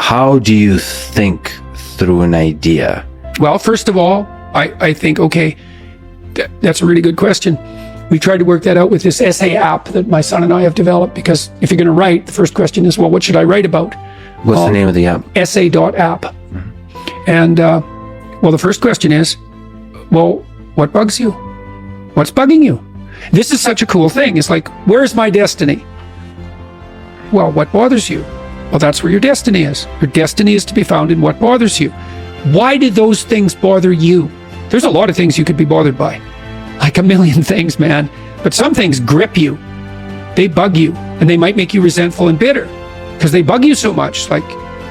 how do you think through an idea? Well, first of all, I think, okay, that's a really good question. We tried to work that out with this essay app that my son and I have developed, because if you're going to write, the first question is, well, what should I write about? What's the name of the app? Essay.app. Mm-hmm. And, well, the first question is, well, what bugs you? What's bugging you? This is such a cool thing. It's like, where's my destiny? Well, what bothers you? Well, that's where your destiny is. Your destiny is to be found in what bothers you. Why did those things bother you? There's a lot of things you could be bothered by. Like a million things, man. But some things grip you. They bug you. And they might make you resentful and bitter because they bug you so much. Like,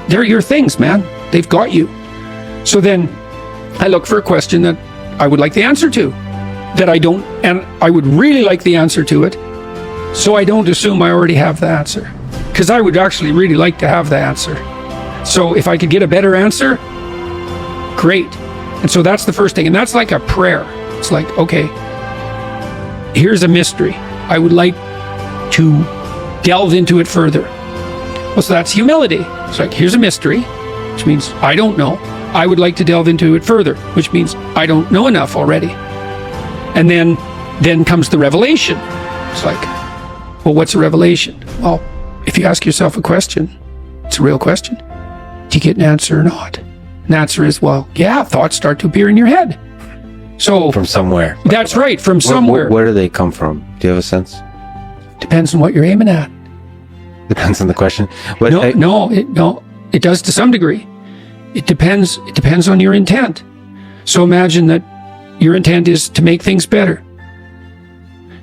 they're your things, man. They've got you. So then I look for a question that I would like the answer to, that I don't, and I would really like the answer to it, so I don't assume I already have the answer. Because I would actually really like to have the answer. So if I could get a better answer, great. And so that's the first thing. And that's like a prayer. It's like, okay, here's a mystery. I would like to delve into it further. Well, so that's humility. It's like, here's a mystery, which means I don't know. I would like to delve into it further, which means I don't know enough already. And then comes the revelation. It's like, well, what's a revelation? Well, if you ask yourself a question, it's a real question. Do you get an answer or not? An answer is, well, yeah, thoughts start to appear in your head. So from somewhere. That's right, from somewhere. Where do they come from? Do you have a sense? Depends on what you're aiming at. Depends on the question. But it does to some degree. It depends on your intent. So imagine that your intent is to make things better.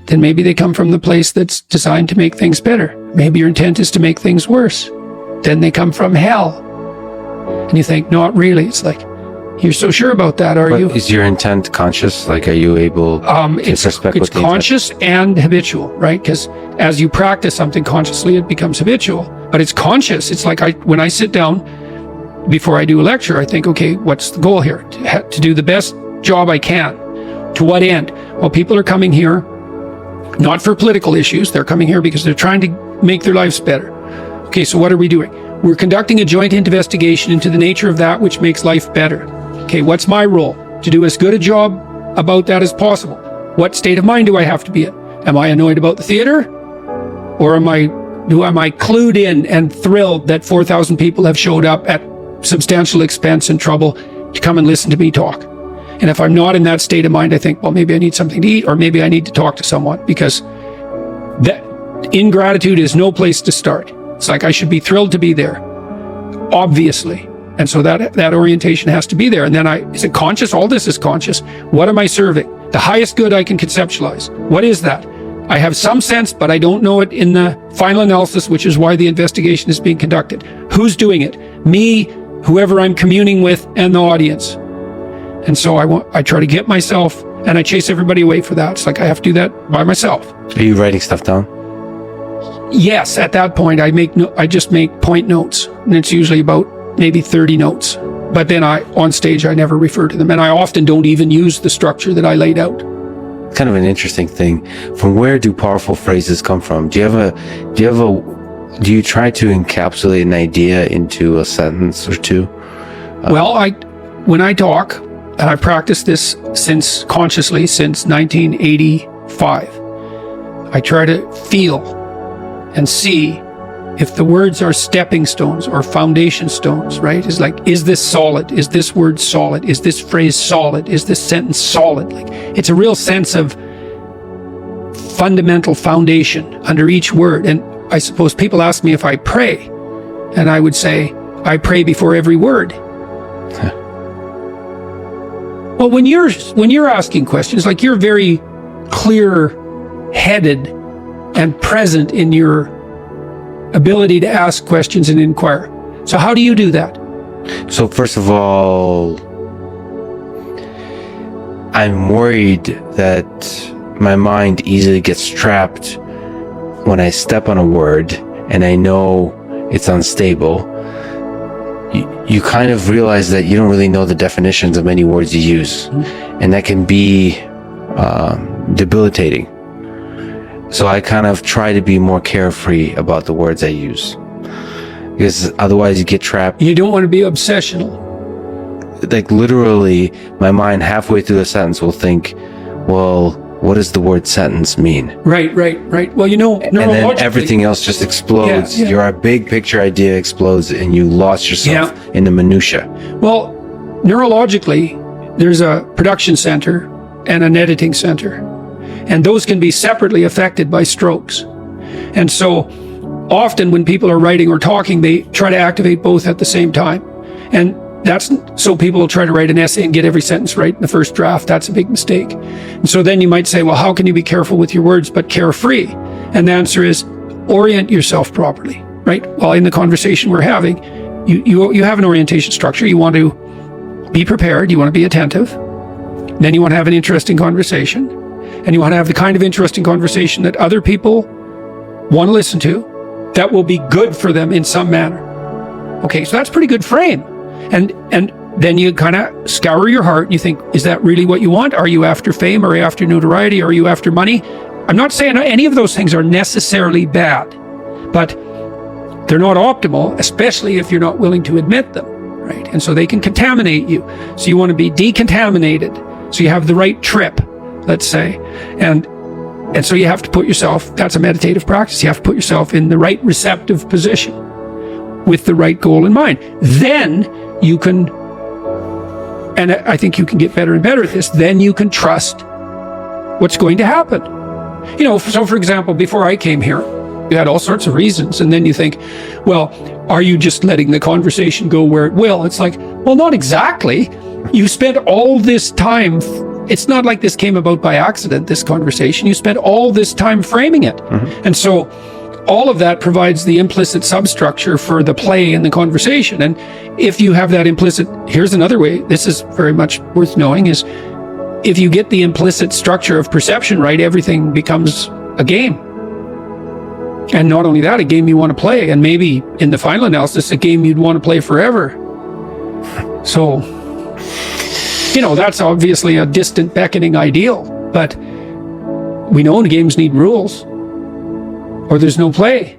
Then maybe they come from the place that's designed to make things better. Maybe your intent is to make things worse. Then they come from hell. And you think, not really. It's like, you're so sure about that, are you? Is your intent conscious? Like, are you able to suspect it's conscious and habitual, right? Because as you practice something consciously, it becomes habitual. But it's conscious. It's like when I sit down before I do a lecture, I think, okay, what's the goal here? To do the best job I can. To what end? Well, people are coming here not for political issues. They're coming here because they're trying to make their lives better. Okay, so what are we doing? We're conducting a joint investigation into the nature of that which makes life better. Okay, what's my role? To do as good a job about that as possible. What state of mind do I have to be in? Am I annoyed about the theater? Or am I clued in and thrilled that 4,000 people have showed up at substantial expense and trouble to come and listen to me talk? And if I'm not in that state of mind, I think, well, maybe I need something to eat, or maybe I need to talk to someone, because that ingratitude is no place to start. It's like, I should be thrilled to be there, obviously. And so that orientation has to be there. And then is it conscious? All this is conscious. What am I serving? The highest good I can conceptualize. What is that? I have some sense, but I don't know it in the final analysis, which is why the investigation is being conducted. Who's doing it? Me, whoever I'm communing with, and the audience. And so I try to get myself, and I chase everybody away for that. It's like, I have to do that by myself. Are you writing stuff down? Yes, at that point, I just make point notes, and it's usually about maybe 30 notes. But then on stage, I never refer to them, and I often don't even use the structure that I laid out. Kind of an interesting thing. From where do powerful phrases come from? Do you try to encapsulate an idea into a sentence or two? Well, when I talk, and I practiced this consciously since 1985, I try to feel and see if the words are stepping stones or foundation stones, right? It's like, is this solid? Is this word solid? Is this phrase solid? Is this sentence solid? Like, it's a real sense of fundamental foundation under each word. And I suppose people ask me if I pray, and I would say, I pray before every word. Well, when you're asking questions, like, you're very clear-headed and present in your ability to ask questions and inquire. So how do you do that? So first of all, I'm worried that my mind easily gets trapped when I step on a word and I know it's unstable. You kind of realize that you don't really know the definitions of many words you use, and that can be debilitating. So I kind of try to be more carefree about the words I use. because otherwise you get trapped. You don't want to be obsessional. Like literally, my mind halfway through a sentence will think, well, what does the word sentence mean? Right. Well, neurologically, and then everything else just explodes. Yeah. Your big picture idea explodes, and you lost yourself in the minutia. Well, neurologically, there's a production center and an editing center, and those can be separately affected by strokes. And so often when people are writing or talking, they try to activate both at the same time. And that's so people will try to write an essay and get every sentence right in the first draft. That's a big mistake. And so then you might say, well, how can you be careful with your words but carefree? And the answer is orient yourself properly, right? Well, in the conversation we're having, you have an orientation structure. You want to be prepared. You want to be attentive. Then you want to have an interesting conversation. And you want to have the kind of interesting conversation that other people want to listen to, that will be good for them in some manner. Okay, so that's a pretty good frame. And then you kind of scour your heart and you think, is that really what you want? Are you after fame? Are you after notoriety? Are you after money? I'm not saying any of those things are necessarily bad, but they're not optimal, especially if you're not willing to admit them, right? And so they can contaminate you. So you want to be decontaminated. So you have the right trip, let's say. And so you have to put yourself, that's a meditative practice. You have to put yourself in the right receptive position with the right goal in mind. Then you can, and I think you can get better and better at this, then you can trust what's going to happen. So for example, before I came here, you had all sorts of reasons. And then you think, well, are you just letting the conversation go where it will? It's like, well, not exactly. You spent all this time. It's not like this came about by accident, this conversation. You spent all this time framing it. Mm-hmm. And so all of that provides the implicit substructure for the play in the conversation. And if you have that implicit, here's another way, this is very much worth knowing, is if you get the implicit structure of perception right, everything becomes a game. And not only that, a game you want to play. And maybe in the final analysis, a game you'd want to play forever. So, that's obviously a distant beckoning ideal. But we know games need rules, or there's no play.